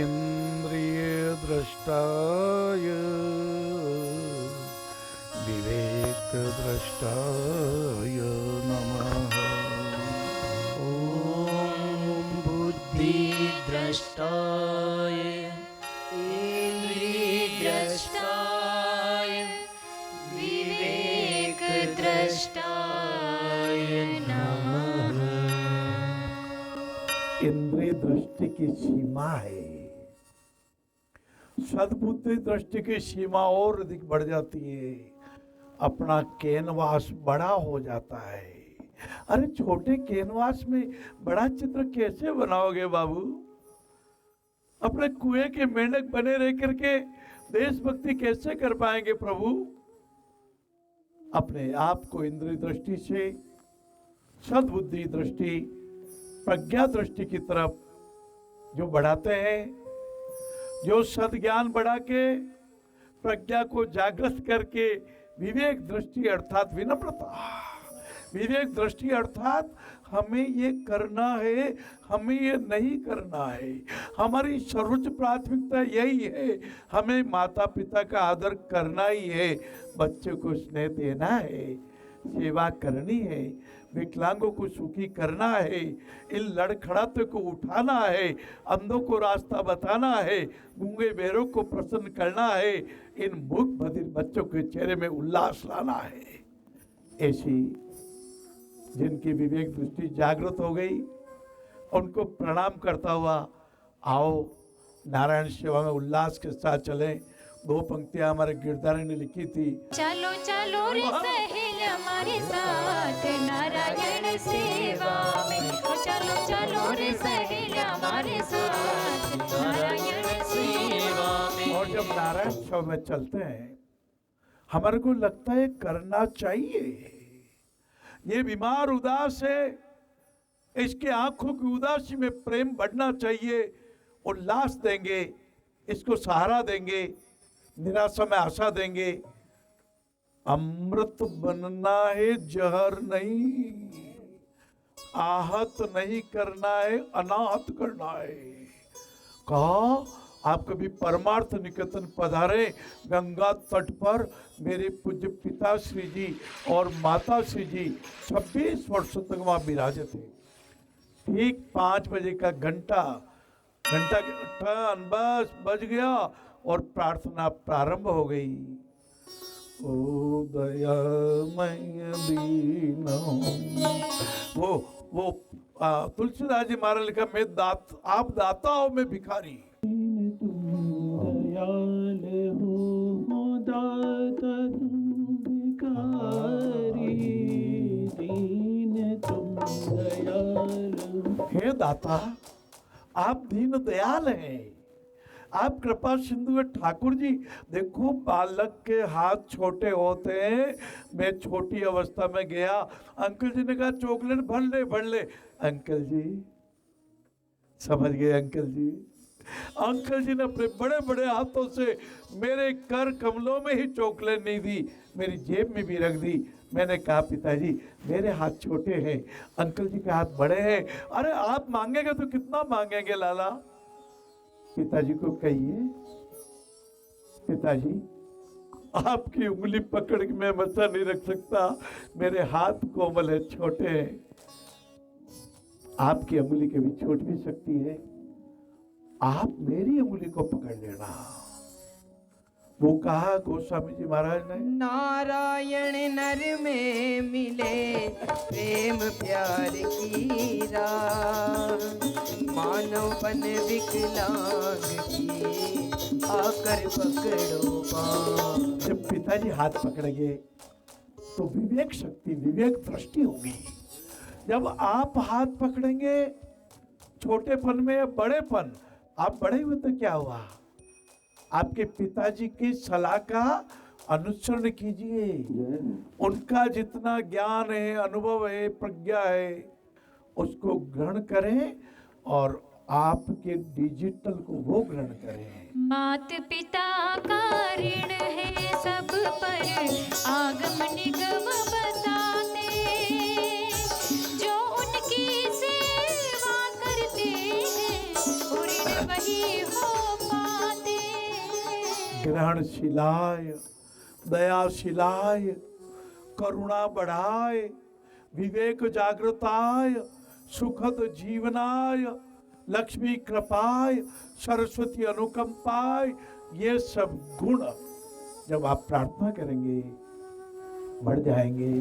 इंद्रिय द्रष्टाय विवेक द्रष्टाय नमः। ओम बुद्धि द्रष्टाय इंद्रिय द्रष्टाय विवेक द्रष्टाय नमः। इंद्रिय दृष्टि की सीमा है, सद्बुद्धि दृष्टि की सीमा और अधिक बढ़ जाती है, अपना कैनवास बड़ा हो जाता है। अरे छोटे कैनवास में बड़ा चित्र कैसे बनाओगे बाबू? अपने कुएं के मेंढक बने रह करके देशभक्ति कैसे कर पाएंगे प्रभु? अपने आप को इंद्रिय दृष्टि से सद्बुद्धि दृष्टि प्रज्ञा दृष्टि की तरफ जो बढ़ाते हैं, जो सद्ज्ञान बढ़ा के प्रज्ञा को जागृत करके विवेक दृष्टि अर्थात विनम्रता, विवेक दृष्टि अर्थात हमें ये करना है, हमें ये नहीं करना है, हमारी सर्वोच्च प्राथमिकता यही है, हमें माता पिता का आदर करना ही है, बच्चों को स्नेह देना है, सेवा करनी है, विकलांगों को सुखी करना है, इन लड़खड़ाते को उठाना है, अंधों को रास्ता बताना है, गूंगे बेरों को प्रसन्न करना है, इन मूक बधिर बच्चों के चेहरे में उल्लास लाना है। ऐसी जिनकी विवेक दृष्टि जागृत हो गई, उनको प्रणाम करता हुआ आओ नारायण सेवा में उल्लास के साथ चलें। दो पंक्तियां हमारे गिरधारी ने लिखी थी। चलो चलो रे सहेली हमारे साथ नारायण सेवा में, चलो चलो रे सहेली हमारे साथ नारायण सेवा में। और जब नारायण सेवा में चलते हैं, हमारे को लगता है करना चाहिए। ये बीमार उदास है, इसके आंखों की उदासी में प्रेम बढ़ना चाहिए, उल्लास देंगे, इसको सहारा देंगे, निराशा में आशा देंगे। अमृत बनना है, जहर नहीं, आहत नहीं करना है, अनाहत करना है। कहा आप कभी परमार्थ निकेतन पधारे, गंगा तट पर मेरे पूज्य पिता श्री जी और माता श्री जी 26 वर्षों तक वहां विराजे थे। ठीक 5 बजे का घंटा बस बज गया और प्रार्थना प्रारंभ हो गई। ओ दयामय दीनो, वो तुलसीदास जी महाराज लिखा, मैं आप दाता हो मैं भिखारी। दयाल हो दाता भिखारी, दीन तुम दयाल। हे दाता आप दीन दयाल हैं, आप कृपा सिंधु है ठाकुर जी। देखो बालक के हाथ छोटे होते हैं, मैं छोटी अवस्था में गया, अंकल जी ने कहा चॉकलेट भर ले। अंकल जी समझ गए, अंकल जी ने अपने बड़े बड़े हाथों से मेरे कर कमलों में ही चॉकलेट नहीं दी, मेरी जेब में भी रख दी। मैंने कहा पिताजी मेरे हाथ छोटे हैं, अंकल जी के हाथ बड़े हैं। अरे आप मांगेंगे तो कितना मांगेंगे लाला? पिताजी को कहिए, पिताजी आपकी उंगली पकड़ के मैं मचा नहीं रख सकता, मेरे हाथ कोमल है, छोटे हैं। आपकी उंगली कभी छूट भी सकती है, आप मेरी उंगली को पकड़ लेना। वो कहा गोस्वामी जी महाराज ने, नारायण नर में मिले प्रेम प्यार की राह, मानव बन विकलांग की आकर पकड़ो पाँव। जब पिताजी हाथ पकड़ेंगे तो विवेक शक्ति, विवेक दृष्टि होगी। जब आप हाथ पकड़ेंगे छोटेपन में या बड़ेपन, आप बड़े हुए तो क्या हुआ, आपके पिताजी की सलाह का अनुसरण कीजिए। उनका जितना ज्ञान है, अनुभव है, प्रज्ञा है, उसको ग्रहण करें और आपके डिजिटल को वो ग्रहण करें। मात पिता का ऋण है सब पर, आगम निगम बताते, जो उनकी सेवा करते हैं ऋण वही हो ग्रहणशीलाय, दयाशीलाय, करुणा बढ़ाए, विवेक जागृताय, सुखद जीवनाय, लक्ष्मी कृपाय, सरस्वती अनुकंपाय, ये सब गुण जब आप प्रार्थना करेंगे बढ़ जाएंगे।